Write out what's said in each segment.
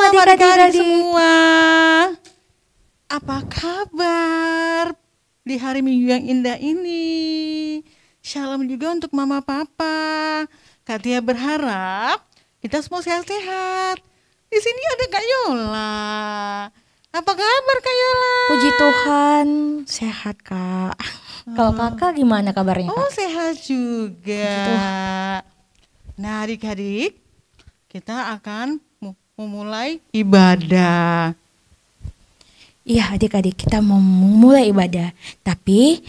Shalom adik-adik adik-adik. semua. Apa kabar di hari Minggu yang indah ini? Shalom juga untuk Mama Papa. Kak Tia berharap kita semua sehat-sehat. Di sini ada Kak Yola. Apa kabar Kak Yola? Puji Tuhan, sehat Kak. Kalau kakak gimana kabarnya Oh, Kak? sehat juga. Puji Nah, adik-adik, kita akan memulai ibadah. Iya adik-adik, kita mau memulai ibadah. Tapi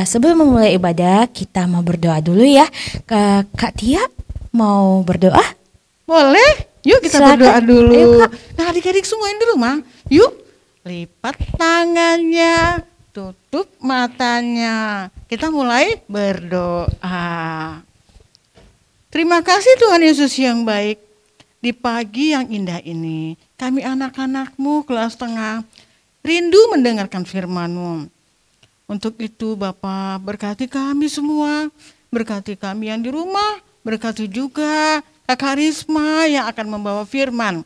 sebelum memulai ibadah, kita mau berdoa dulu ya. Kak Tia mau berdoa? Boleh? Yuk kita Silakan. berdoa dulu. Ayo, Kak. Nah, adik-adik semua yang di rumah, yuk lipat tangannya, tutup matanya. Kita mulai berdoa. Terima kasih Tuhan Yesus yang baik. Di pagi yang indah ini, kami anak-anak-Mu kelas tengah rindu mendengarkan firman-Mu. Untuk itu Bapa, berkati kami semua, berkati kami yang di rumah, berkati juga Kak Risma yang akan membawa firman.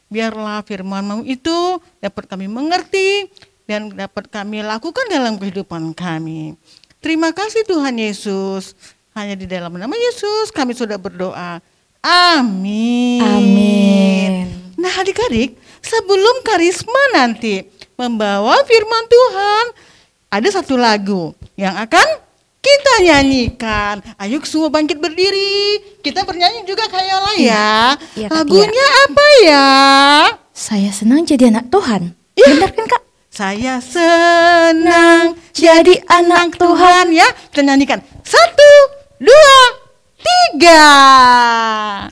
Biarlah firman-Mu itu dapat kami mengerti dan dapat kami lakukan dalam kehidupan kami. Terima kasih Tuhan Yesus. Hanya di dalam nama Yesus kami sudah berdoa. Amin. Amin. Nah adik-adik, sebelum Karisma nanti membawa firman Tuhan, ada satu lagu yang akan kita nyanyikan. Ayo semua bangkit berdiri. Kita bernyanyi juga kayak Yola ya. Iya, Kak Lagunya apa ya? Saya senang jadi anak Tuhan. Ya. Benar kan Kak? Saya senang jadi anak Tuhan ya. Kita nyanyikan. 1, 2, 3.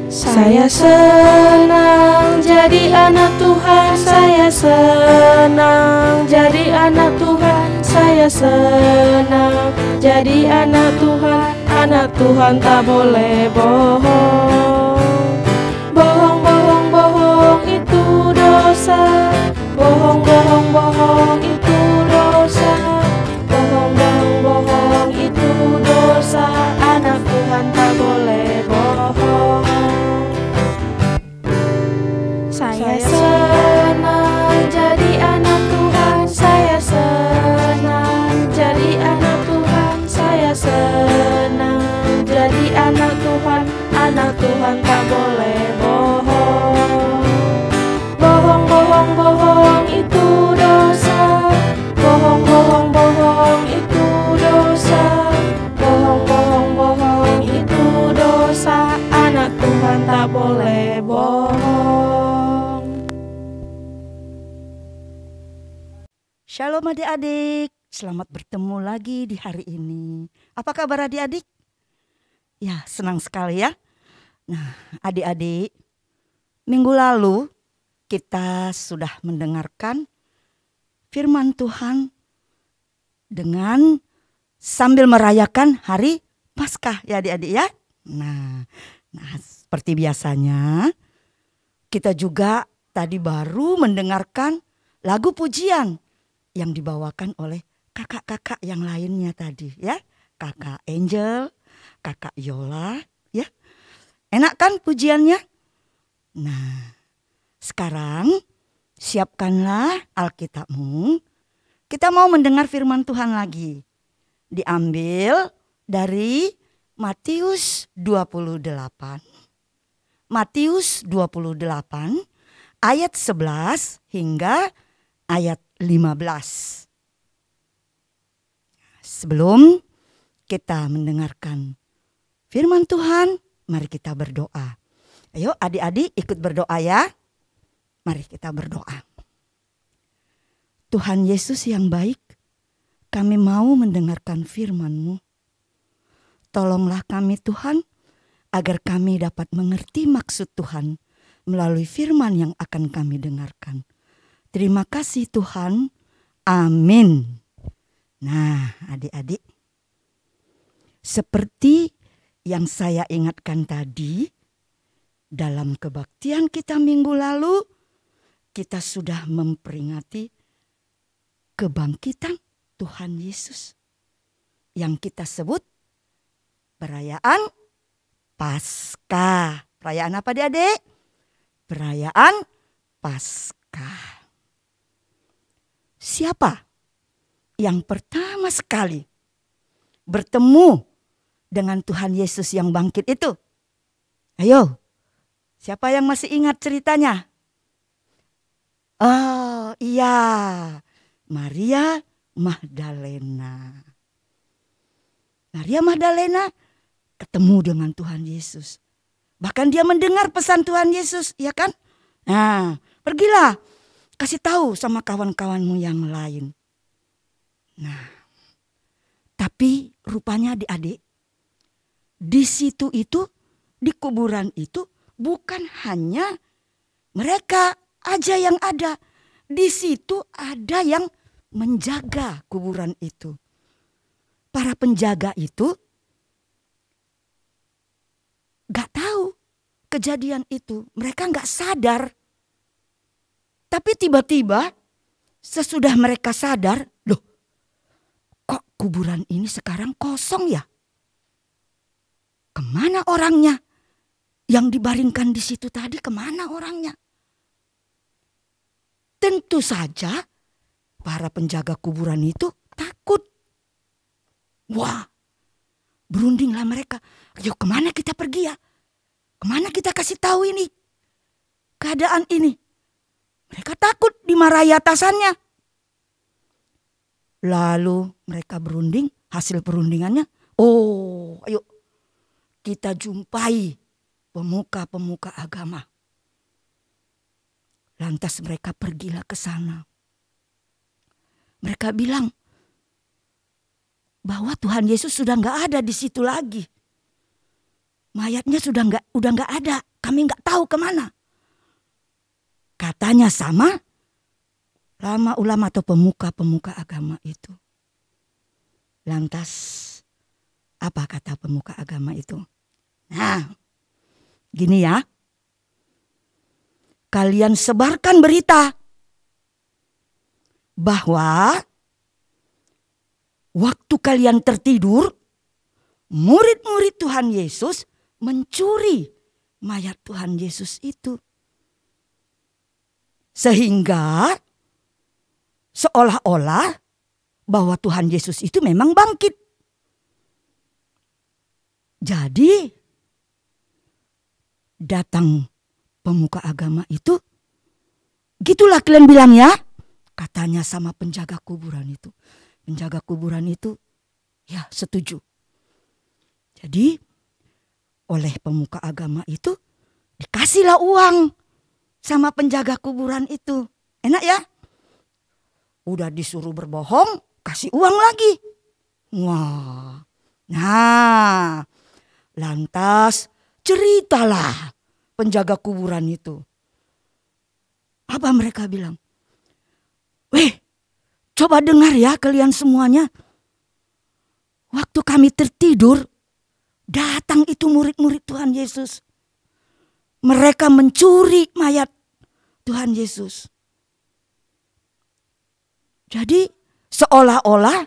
Saya senang jadi anak Tuhan, saya senang jadi anak Tuhan, saya senang jadi anak Tuhan tak boleh bohong. Bohong, bohong, bohong itu dosa. Bohong, bohong, bohong itu dosa. Bohong, bohong, bohong itu dosa. Anak Tuhan tak boleh bohong. Saya senang jadi anak Tuhan, saya senang jadi anak Tuhan, saya senang jadi anak Tuhan tak boleh bohong. Bohong, bohong, bohong itu dosa. Bohong, bohong, bohong itu dosa. Bohong, bohong, bohong itu dosa. Anak Tuhan tak boleh bohong. Shalom adik-adik, selamat bertemu lagi di hari ini. Apa kabar adik-adik? Ya, senang sekali ya. Nah, adik-adik, minggu lalu kita sudah mendengarkan firman Tuhan dengan sambil merayakan hari Paskah ya adik-adik ya. Nah, seperti biasanya kita juga tadi baru mendengarkan lagu pujian yang dibawakan oleh kakak-kakak yang lainnya tadi ya. Kakak Angel, kakak Yola ya. Enak kan pujiannya? Nah, sekarang siapkanlah Alkitabmu. Kita mau mendengar firman Tuhan lagi. Diambil dari Matius 28. Matius 28 ayat 11 hingga ayat 15. Sebelum kita mendengarkan firman Tuhan, mari kita berdoa. Ayo adik-adik ikut berdoa ya. Mari kita berdoa. Tuhan Yesus yang baik, kami mau mendengarkan firman-Mu. Tolonglah kami Tuhan, agar kami dapat mengerti maksud Tuhan melalui firman yang akan kami dengarkan. Terima kasih Tuhan. Amin. Nah adik-adik, seperti yang saya ingatkan tadi, dalam kebaktian kita minggu lalu, kita sudah memperingati kebangkitan Tuhan Yesus yang kita sebut perayaan Paskah. Perayaan apa adik-adik? Perayaan Paskah. Siapa yang pertama sekali bertemu dengan Tuhan Yesus yang bangkit itu? Ayo, siapa yang masih ingat ceritanya? Oh iya, Maria Magdalena. Maria Magdalena ketemu dengan Tuhan Yesus. Bahkan dia mendengar pesan Tuhan Yesus, ya kan? Nah, pergilah, kasih tahu sama kawan-kawanmu yang lain. Nah, tapi rupanya adik-adik, di situ itu, di kuburan itu bukan hanya mereka aja yang ada. Di situ ada yang menjaga kuburan itu. Para penjaga itu gak tahu kejadian itu. Mereka gak sadar. Tapi tiba-tiba sesudah mereka sadar, loh kok kuburan ini sekarang kosong ya? Kemana orangnya? Yang dibaringkan di situ tadi kemana orangnya? Tentu saja para penjaga kuburan itu takut. Wah, berundinglah mereka. Ayo kemana kita pergi ya? Kemana kita kasih tahu ini? Keadaan ini. Mereka takut dimarahi atasannya. Lalu mereka berunding, hasil perundingannya. Oh, ayo kita jumpai pemuka-pemuka agama. Lantas mereka pergilah ke sana. Mereka bilang bahwa Tuhan Yesus sudah nggak ada di situ lagi. Mayatnya udah nggak ada. Kami nggak tahu kemana. Katanya sama ulama atau pemuka-pemuka agama itu. Lantas apa kata pemuka agama itu? Nah, gini ya. Kalian sebarkan berita bahwa waktu kalian tertidur, murid-murid Tuhan Yesus mencuri mayat Tuhan Yesus itu. Sehingga seolah-olah bahwa Tuhan Yesus itu memang bangkit. Jadi datang pemuka agama itu, gitulah kalian bilang ya, katanya sama penjaga kuburan itu. Penjaga kuburan itu ya setuju. Jadi oleh pemuka agama itu dikasihlah uang sama penjaga kuburan itu. Enak ya? Udah disuruh berbohong, kasih uang lagi. Wah. Nah, lantas ceritalah penjaga kuburan itu. Apa mereka bilang? Weh, coba dengar ya kalian semuanya. Waktu kami tertidur, datang itu murid-murid Tuhan Yesus. Mereka mencuri mayat Tuhan Yesus. Jadi seolah-olah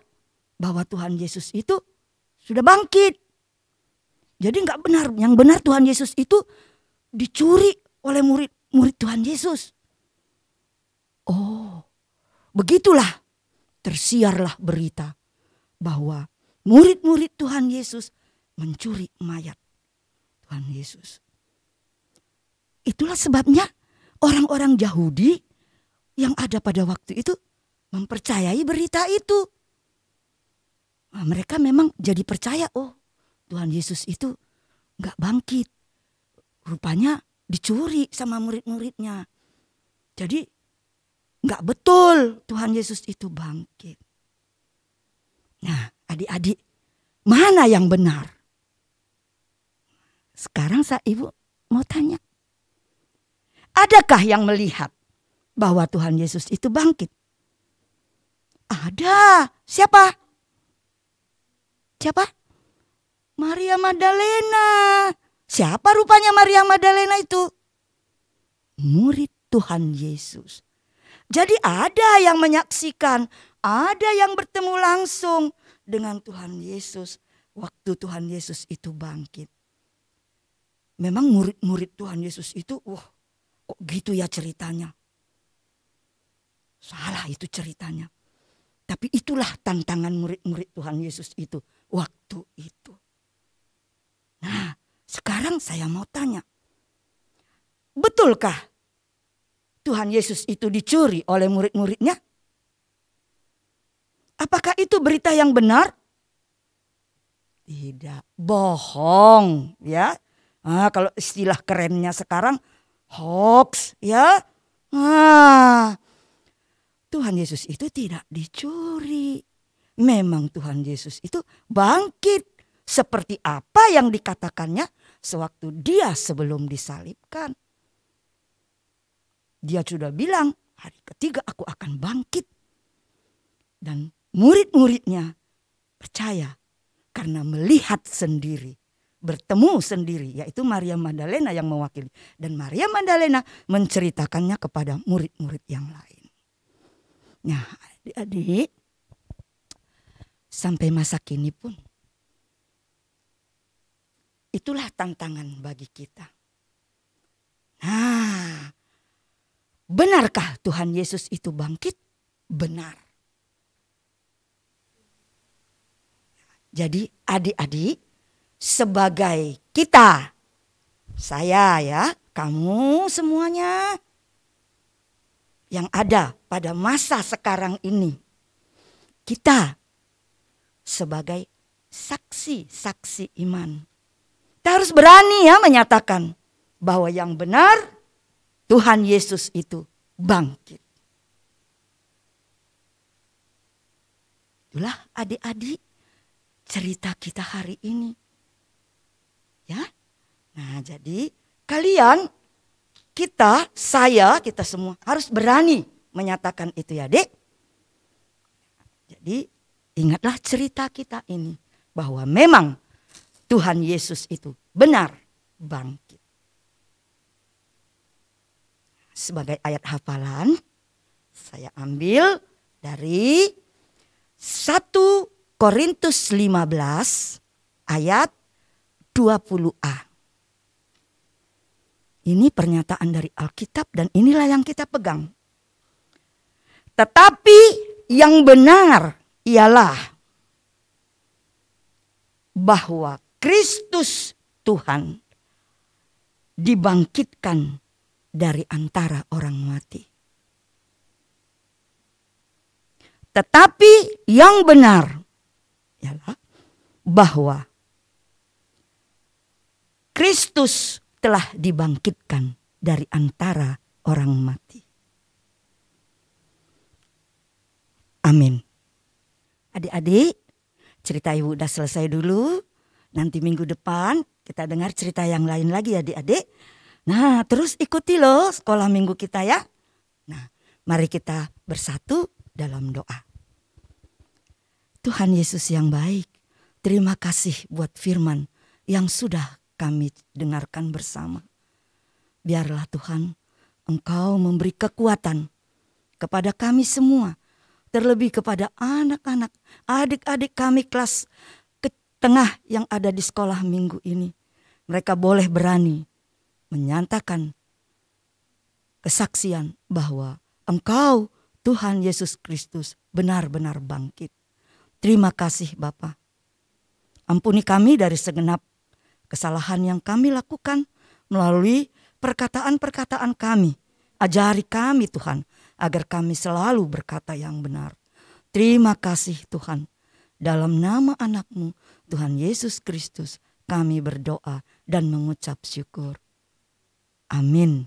bahwa Tuhan Yesus itu sudah bangkit. Jadi nggak benar. Yang benar Tuhan Yesus itu dicuri oleh murid-murid Tuhan Yesus. Oh, begitulah tersiarlah berita bahwa murid-murid Tuhan Yesus mencuri mayat Tuhan Yesus. Itulah sebabnya orang-orang Yahudi yang ada pada waktu itu mempercayai berita itu. Nah, mereka memang jadi percaya, oh Tuhan Yesus itu gak bangkit. Rupanya dicuri sama murid-muridnya. Jadi gak betul Tuhan Yesus itu bangkit. Nah adik-adik, mana yang benar? Sekarang ibu mau tanya. Adakah yang melihat bahwa Tuhan Yesus itu bangkit? Ada. Siapa? Siapa? Maria Magdalena. Siapa rupanya Maria Magdalena itu? Murid Tuhan Yesus. Jadi ada yang menyaksikan, ada yang bertemu langsung dengan Tuhan Yesus waktu Tuhan Yesus itu bangkit. Memang murid-murid Tuhan Yesus itu, kok gitu ya ceritanya. Salah itu ceritanya. Tapi itulah tantangan murid-murid Tuhan Yesus itu waktu itu. Nah, sekarang saya mau tanya. Betulkah Tuhan Yesus itu dicuri oleh murid-muridnya? Apakah itu berita yang benar? Tidak, bohong ya. Kalau istilah kerennya sekarang hoax ya. Tuhan Yesus itu tidak dicuri. Memang Tuhan Yesus itu bangkit seperti apa yang dikatakannya sewaktu dia sebelum disalibkan. Dia sudah bilang, hari ketiga aku akan bangkit. Dan murid-muridnya percaya karena melihat sendiri, bertemu sendiri, yaitu Maria Magdalena yang mewakili. Dan Maria Magdalena menceritakannya kepada murid-murid yang lain. Nah, adik-adik, sampai masa kini pun itulah tantangan bagi kita. Nah, benarkah Tuhan Yesus itu bangkit? Benar. Jadi adik-adik, sebagai kita, saya ya, kamu semuanya yang ada pada masa sekarang ini, kita sebagai saksi-saksi iman, kita harus berani ya menyatakan bahwa yang benar Tuhan Yesus itu bangkit. Itulah adik-adik cerita kita hari ini. Ya. Nah, jadi kalian, kita, saya, kita semua harus berani menyatakan itu ya, Dek. Jadi ingatlah cerita kita ini bahwa memang Tuhan Yesus itu benar bangkit. Sebagai ayat hafalan, saya ambil dari 1 Korintus 15 ayat 20a. Ini pernyataan dari Alkitab dan inilah yang kita pegang. Tetapi yang benar ialah bahwa Kristus Tuhan dibangkitkan dari antara orang mati. Tetapi yang benar ialah bahwa Kristus telah dibangkitkan dari antara orang mati. Amin. Adik-adik, cerita ibu udah selesai dulu. Nanti minggu depan kita dengar cerita yang lain lagi ya adik-adik. Nah, terus ikuti loh sekolah minggu kita ya. Nah, mari kita bersatu dalam doa. Tuhan Yesus yang baik, terima kasih buat firman yang sudah kami dengarkan bersama. Biarlah Tuhan, Engkau memberi kekuatan kepada kami semua, terlebih kepada anak-anak, adik-adik kami kelas tengah yang ada di sekolah minggu ini. Mereka boleh berani menyatakan kesaksian bahwa Engkau, Tuhan Yesus Kristus, benar-benar bangkit. Terima kasih Bapa. Ampuni kami dari segenap kesalahan yang kami lakukan melalui perkataan-perkataan kami. Ajari kami Tuhan, agar kami selalu berkata yang benar. Terima kasih Tuhan. Dalam nama anak-Mu, Tuhan Yesus Kristus, kami berdoa dan mengucap syukur. Amin.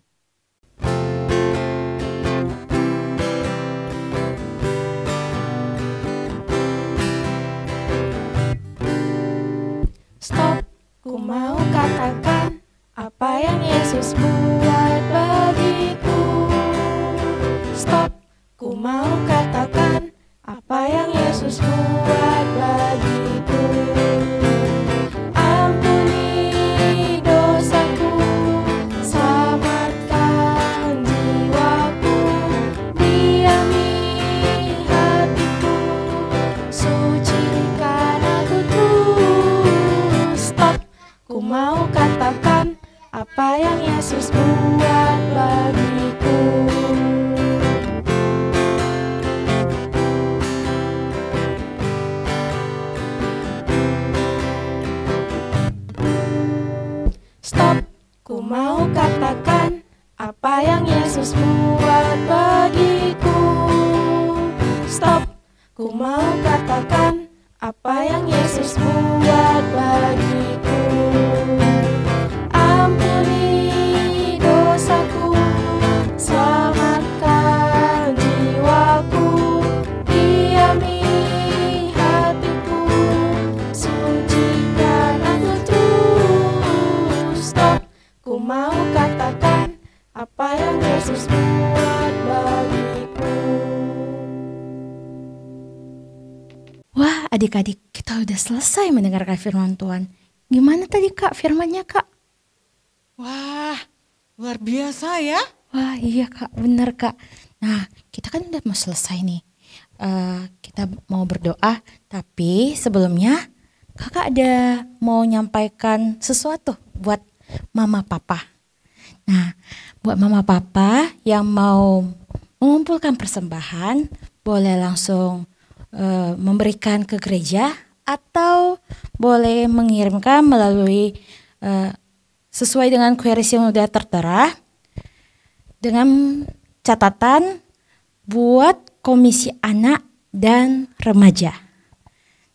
Stop, ku mau katakan apa yang Yesus buat bagiku. Stop, ku mau katakan apa yang Yesus buat bagiku. Ampuni dosaku, selamatkan jiwaku, diami hatiku, apa yang Yesus buat bagiku. Stop, ku mau katakan apa yang Yesus buat bagiku. Stop, ku mau katakan apa yang Yesus buat bagiku. Ampuni dosaku, selamatkan jiwaku, diami hatiku, sucikan aku terus. Stop, ku mau katakan apa yang Yesus buat bagiku. Wah, adik-adik, kita udah selesai mendengarkan firman Tuhan. Gimana tadi Kak firmannya Kak? Wah, luar biasa ya. Wah iya Kak, bener Kak. Nah kita kan udah mau selesai nih. Kita mau berdoa, tapi sebelumnya Kakak ada mau nyampaikan sesuatu buat Mama Papa. Nah buat Mama Papa yang mau mengumpulkan persembahan, boleh langsung memberikan ke gereja atau boleh mengirimkan melalui sesuai dengan queries yang udah tertera dengan catatan buat Komisi Anak dan Remaja.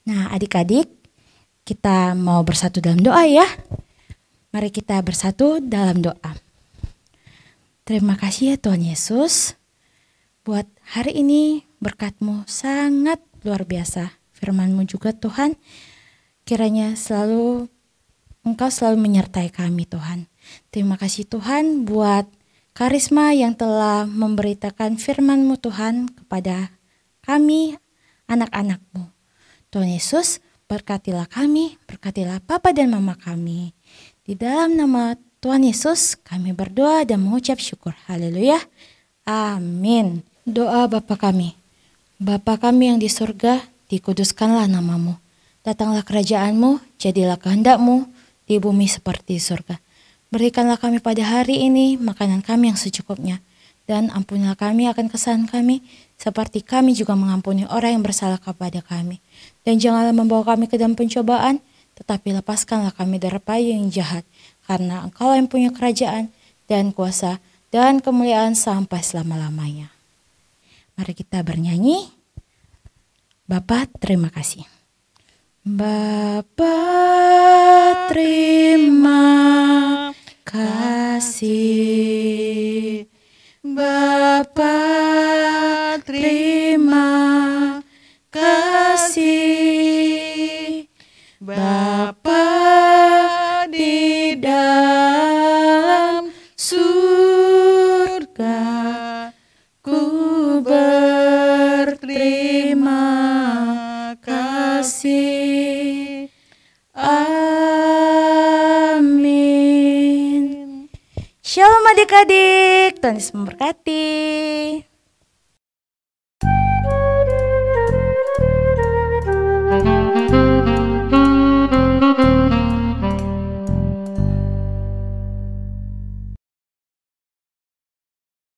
Nah adik-adik, kita mau bersatu dalam doa ya. Mari kita bersatu dalam doa. Terima kasih ya Tuhan Yesus, buat hari ini berkat-Mu sangat luar biasa. Firman-Mu juga Tuhan, kiranya Engkau selalu menyertai kami Tuhan. Terima kasih Tuhan buat Karisma yang telah memberitakan firman-Mu Tuhan kepada kami anak-anak-Mu. Tuhan Yesus, berkatilah kami, berkatilah Papa dan Mama kami. Di dalam nama Tuhan Yesus kami berdoa dan mengucap syukur. Haleluya. Amin. Doa Bapa kami. Bapa kami yang di surga, dikuduskanlah nama-Mu. Datanglah kerajaan-Mu, jadilah kehendak-Mu di bumi seperti di surga. Berikanlah kami pada hari ini makanan kami yang secukupnya. Dan ampunilah kami akan kesalahan kami, seperti kami juga mengampuni orang yang bersalah kepada kami. Dan janganlah membawa kami ke dalam pencobaan, tetapi lepaskanlah kami dari yang jahat. Karena Engkau yang punya kerajaan dan kuasa dan kemuliaan sampai selama-lamanya. Mari kita bernyanyi. Bapa terima kasih. Bapa terima kasih. Bapa terima kasih. Bapa di dalam surga, ku berterima kasih. Amin. Shalom adik-adik, Tuhan Yesus memberkati.